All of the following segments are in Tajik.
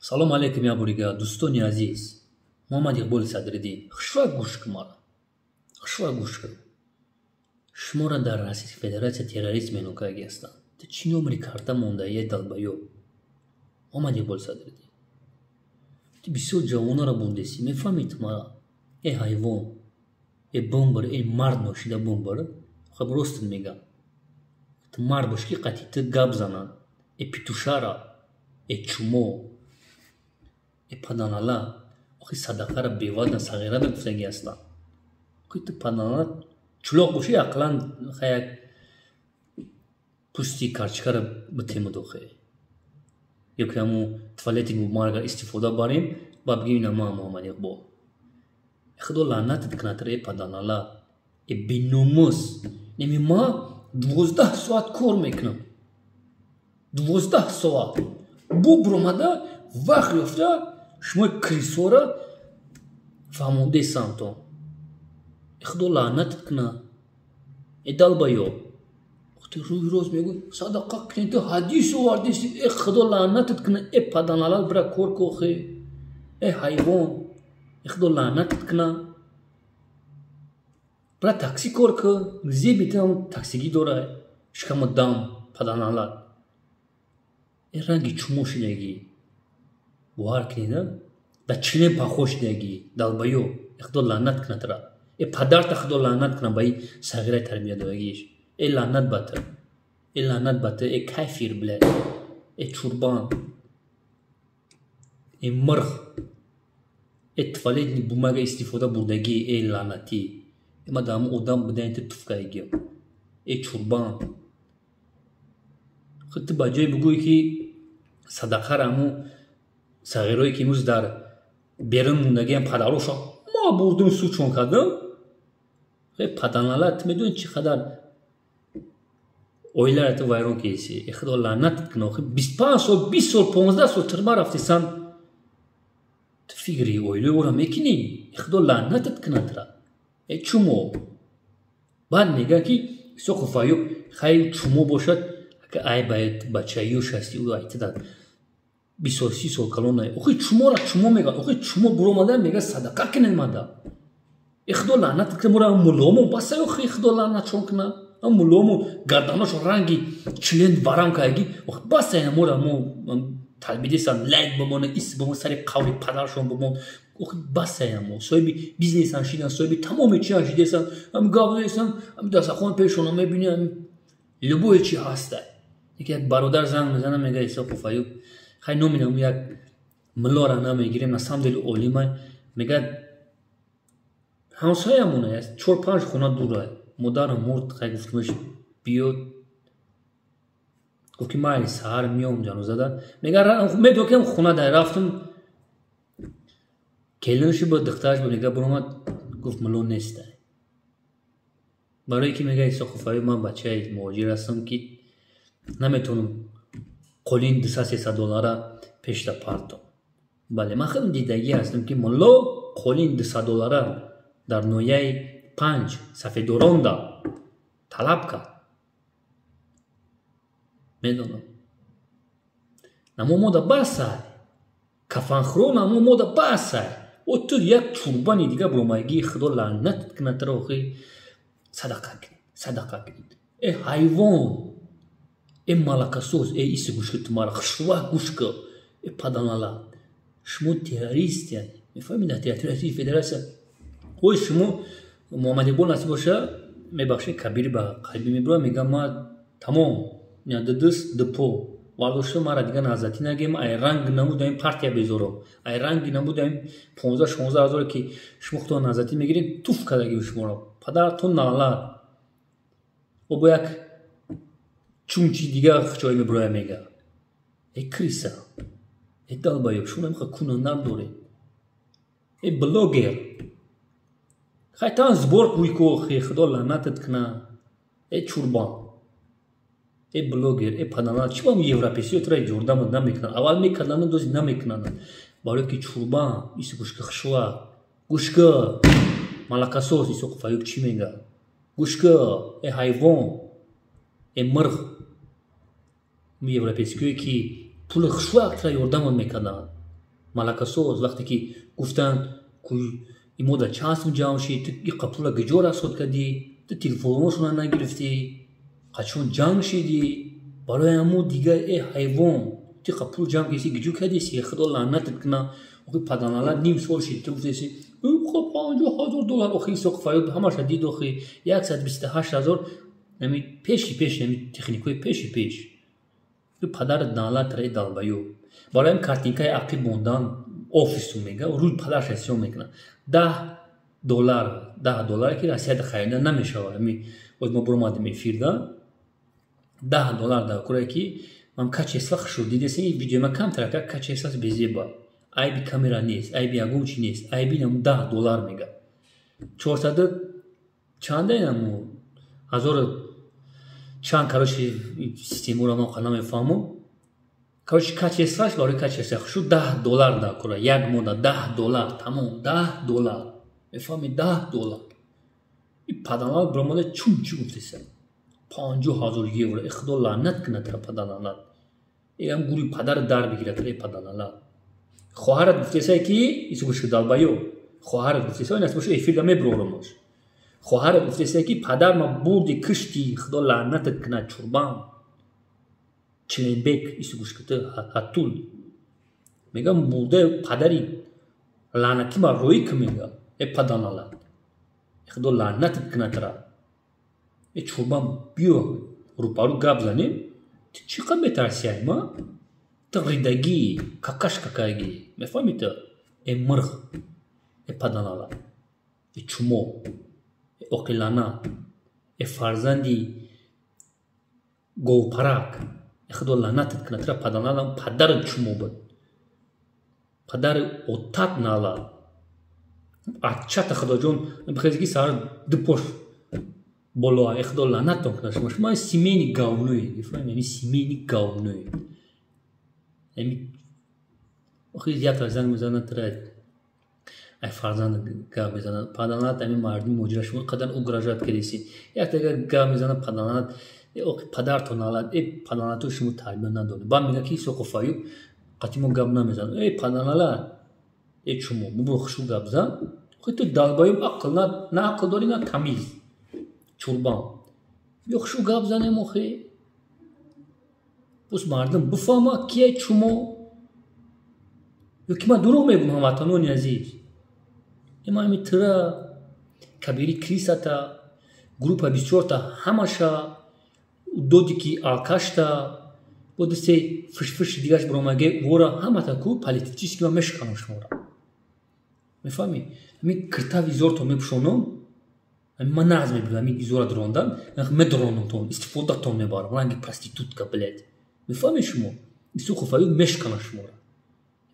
سلام علیکم یا بوریگا دوستانی عزیز محمد اقبال صدردی خشوا گوش کمارا خشوا گوش کن شما را در رئیس فدراسیون تروریسم نوکاگی هستند تا چی نمری کارتا موندایی دلبایو محمد اقبال صدردی تی بسیار جوانا را بوندسی میفهمید ما ای حیوان ای بمبر ای مرد نوشیده بمبر خب راست میگم تو مرد باش که قطعی تو گاب زنن ای پیتوشارا ای چومو ای پدانالا آخی صدقه را بیوادن صغیره را گفتگی هستن آخی تو پدانالا چلوق باشی اقلان خیلی پوستی کارچکه را بتیمو دوخه یا که همون توالتی مارگا استفاده باریم با بگیم نما محمد اقبال خدا لعنت کناتر ای پدانالا ای بینوموس نمی ما 12 ساعت کار میکنم 12 ساعت بو برمده وقت یافته شما کریسورا فهمونده سانتون خدا لعنت کنه ای دل بایو وقتی روی روز میگوی صدقه کنی تو حدیث واردیسی ای خدا لعنت کنه ای پدانالال برا کور کوخی ای حیوان ای خدا لعنت کنه برا تاکسی کور که زی بیتی هم تاکسیگی دوره شکم دام پدانالال ای رنگی چموش دیگی وار کنیده دا چلیم پاخوش دیگی دلبایو ای خدا لعنت کنه ترا ای پدر تا خدا لعنت کنه بایی صغیره تربیه دوگیش ای لعنت باته ای لعنت باته ای کافیر بله ای چوربان ای مرخ ای تفالید بومگه استفاده بردگی ای لعنتی ای مدام اودام بده انت تفکایگی ای چوربان خود با جای بگوی که صدقه رامو صغیروی که موز در بیرون موندگی هم پدروشا ما بردیم سوچون کردم خیلی پدانالات میدون چی خدر اویلر تو وایرون کیسی خدا لعنت کنه خیلی 25 سال 20 سال 15 سال ترما رفتی سن تو فکری اویلر ورا میکنی خدا لعنتت کنه ترا ای چومو بعد میگه که سو خفایو خیلی چومو باشد که ای باید بچه‌ایو شستی او ایت داد 20 سال کلونه اوخی چومو را چومو میگه اوخی چومو برو ماده میگه صدقه کنه ماده خدا لعنت کنه مرا مولومو بس اوخی خدا لعنت چون کنه ام مولومو گردنش رنگی چلند وارم کاگی اوخ بس مرا مو تلبیدی سان لایک بمونه اس بمون سری قولی پدرشون بمون اوخ بس مو سوی بیزنس انشیدن سوی تمام چی انشیدن ام گاودیسن ام دستخوان پیشونو میبینم لبوی چی هسته یک برادر زنگ میزنه میگه ایسا قفایو خیلی نومینم یک ملو را نمیگیریم نسام دل اولیمه میگه همسایه همونه است 4-5 خونه دوره مدارم مرد خیلی گفتمش بیاد گفت که ما این سهر میام جانو زده میگه میدو که خونه در رفتم کلنشی با دخترش با نگه برامد گفت ملو نیسته برای که میگه ایسا خفایی من بچه مواجر هستم که نمیتونم قولین $200 پیش دا پارتم بله من خیلی دیدگی هستم که ملو قولین $200 در نویه 5 صفحه دوران دا طلب کرد میدونم نمو مودا بسای کفنخرو نمو مودا بسای و تو یک چوربانی دیگه برومایگی خدا لعنت کنه تر اوخی صدقه کنید ای حیوان ای مالکاسوز ای ایسی گوش که تمارا خشوه گوش که ای پدانالا شما تیراریست یعنی میفهمید تیراریستی فدراسیون خوی شما محمد اقبال نصیب باشه میبخشه کبیری با قلبی میبره میگه ما تمام یعنی دست دپو والوشو ما را دیگه نازدی نگیم ای رنگ نمود این پارتیا بیزورو ای رنگی نمود این 15-16 هزار که شما خدا نازدی میگیرین توف کدگی شما را پدرتون نالا و با یک چونچی دیگه خچای میبره میگه ای کریسا ای دلبایو شما نمیخواه کنندر دوره ای بلوگر خیلی تان زبور کوی که خیلی خدا لعنتت کنه ای چوربان ای بلوگر ای پدانال چی با هم یوروپیسی تو رای جورده من نمیکنن اول میکنن دوزی نمیکنن برای که چوربان ایسی گوشکه خشوه گوشکه مالکاسوس ایسو قفایوک چی میگه گوشکه ای حیوان ای مرغ یوروپیسکوی که پول خشوه اکتر یوردم میکنن ملکاسوز وقتی که گفتن که این مدت چانس جمع شد این قپولا گجور اسود کردی تو تلفنشون نگرفتی قچون جمع شدی برای همون دیگه ای حیوان تی قپول جمع کردی گجو کردی سی خدا لعنت کنه وقتی پدانالا نیم سال شد تو گفتی خب $50,000 اخی سوق فایو همش دید اخی 128,000 نمی پیش نمی تکنیکوی پیش تو پدر دانلا تری دالبایو برای این کارتینکای عقیب موندن office میگه و روی پدرش حساب میکنه $10 که رسید خریده نمیشه همی باید ما برو مادم افیرده $10 دا کره که من کچ اسلخ شد دیده سی ویدیو ما کم ترکه کچ اسلخ بیزی با ای بی کامera نیست ای بی اگوچ نیست ای بی نمو $10 میگه 400 چنده نمو هزار چند کارشی سیستم رو ما خانم میفهمم کارش کچ اسلخ برای کچ اسلخ شد $10 دا کره یک مونه $10 تمام $10 میفهمی $10 این پدانال برامده چون چی گفتیسن €50,000 خدا لعنت کنه تر پدانالا ای هم گوری پدر در بگیره تر پدانالا خواهرت گفتیسه که ایسو گوش دالبایو خواهرت گفتیسه این اسمشو ایفیل می برورمش خواهرت گفتیسه که پدر ما بردی کشتی خدا لعنت کنه چربان چلنبک ایسو گوش کته حتول میگم برده پدری لعنتی ما روی که میگم ای پدانالا خدا لعنت کنه تر ای چوبان بیو رو پارو گاب زنیم چی قم بترسی های ما تغریدگی ککاگی میفهمی تا ای مرغ ای پدانالا ای چومو ای اوکیلانا ای فرزندی گوپراک ای خدا لعنت کنه تر پدانالا پدر چومو بود پدر اوتات نالا اچات خدا جون بخیزی که سار دپوش بالا خدا لعنت کنه شما سیمینی گاونوی میفهمی یعنی سیمینی گاونوی یعنی آخه زیاد فرزند میزنن تره ای فرزند گاو میزنن پدانات امی مردی مجرش بود قدر او گراجات کردیسی یک دیگه گاو میزنن پدانات او پدر تو نالد ای پداناتو شما تربیت نداره با میگه کی سوقفایو قطیمو گاو نمیزنن ای پدانالا ای چمو مبرو خشو گاو زن خود تو دالبایو عقل نه عقل داری نه تمیز چوربان یخشو گاب زنه مخی بس مردم بفهمه کیه چومو یکی ما دروغ میگم هموطنانی عزیز اما امی ترا کبیری کلیسا تا گروپ 24 تا همشا دودی کی آکاش تا بود سه فش دیگهش برومگه ورا همه تا کو پالیتیکیسکی و مشکانش مورا میفهمی امی کرتاوی زور تو میپشونم من ناز میبرم این زورا دروندن مدرونم تون استفاده تون میبارم رنگی پراستیتوتکا بلد میفهمی شما ایسو خفایو مشکانه شما را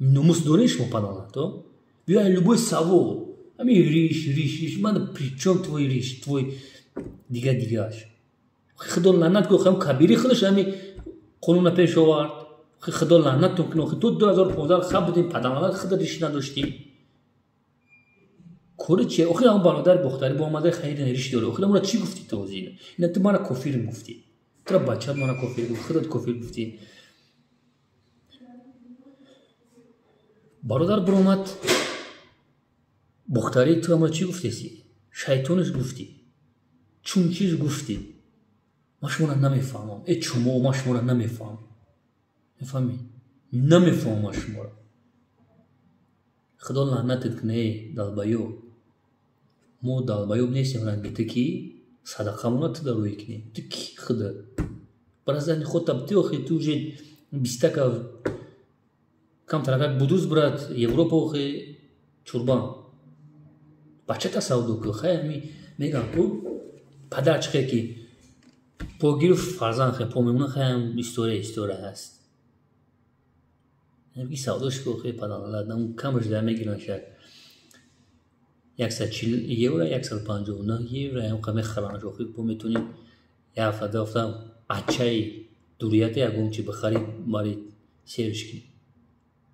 نموس داری شما پدانه تو بیا لبوی ساو همی ریش من پریچم توی ریش توی دیگه اش خدا لعنت کو خم کبیری خودش همی قانون پیش آورد خدا لعنت تو کنه تو 2015 خب بودین پدانه خدا ریش نداشتی کوری چیه؟ آخه هم برادر بختری با آمده خیلی نریش داره. آخه مرا چی گفتی تو زیره؟ اینا تو مرا کافر گفتی. ترا بچه مرا کافر گفتی. خودت کافر گفتی. برادر برامد بختری تو مرا چی گفتی سی؟ شیطانش گفتی. چون چیز گفتی؟ ماش مرا نمیفهمم. ای چمو ماش مرا نمیفهم. میفهمی؟ نمیفهم ماش مرا. خدا لعنتت کنه دالبایو. مو دالبایو نیستیم رنگی تکی صدقه مونه تداروی کنی تکی خدا برازن خود تبتی و خیلی تو جید بیستکا کم ترکت بودوز برد یوروپا و خیلی چوربان بچه تا سودو که خیلی میگم تو پدر چخه که پاگیر فرزن خیلی پا میمونه خیلی استوره هست نمیگی سودوش که خیلی پدر نلد نمون کمش در میگیرن شد 140 یورو 159 یورو هم قیمت خرانش رو خیلی میتونید یه هفته اچای دوریت یکم چی بخرید ماری سیرش کنید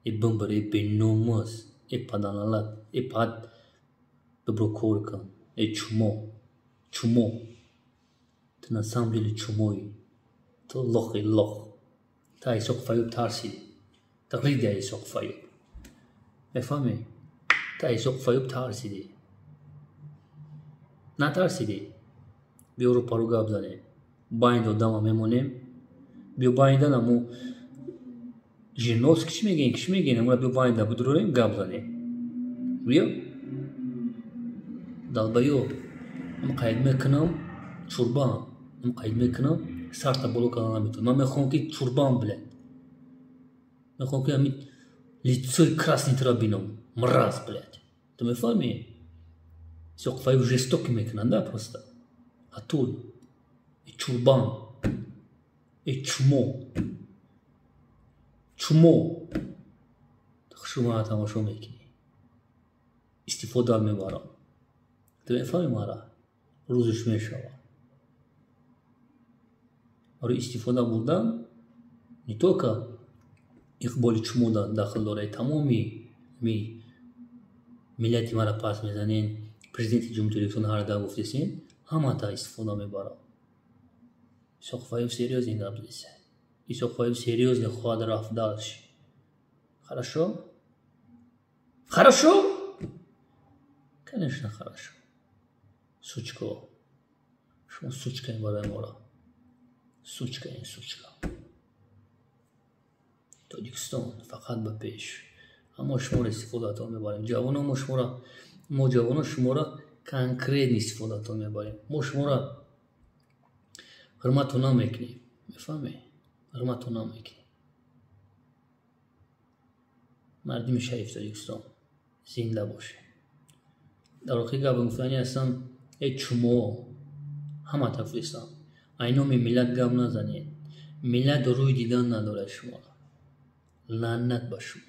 ای بمبری به نوماس ای پدانالات ای پاد ببرو کور کن ای چومو تو نسامبیلی چوموی تو لخ تا ای سوق فایو ترسید تقلید ای سوق فایو بفهمی؟ تا ایسا فایب ترسیدی نترسیدی بیا رو پارو گاب زنه باین دادم میمونیم بیا باین دادم جنوس کش میگین امروز بیا باین دادم بدروریم گاب زنه بیا دال بیو ام قاید میکنم چوربان ام قاید میکنم سر تا بلو کنم میتونم من میخوام که چوربان بله میخوام که همین لیتسوی красный ترا بینم مرز блядь تو میفهمی سوقفای جستوک میکنن ده پرستا هاتول ای چوربان ای چمو شما تماشا میکنی استفاده میبرم تو میفهمی مارا روزش میشوه آره استفاده بودن نیتو که اقبال چمو داخل داره تمامی ملتی مرا پاس میزنین президент جمهوری هر دا گفتین همه تا استفاده میبرم سوقفای серьезный наблюдается и сухой серьезный ход раф дальше хорошо хорошо конечно хорошо сучко شما سوچکه برای مورا سوچکه تاجیکستان فقط به پیش اما شما را استفاده میبریم جوانان ما جوانان شما را کنکریت استفاده میبریم ما شما را حرمت نمیکنیم میفهمی حرمت نمیکنیم مردم شریف تاجیکستان زنده باشه در واقع گفتم گفتنی هستم ای چمو همه تفریستان اینو ملت گم نزنید ملت روی دیدن نداره شما لعنت به شما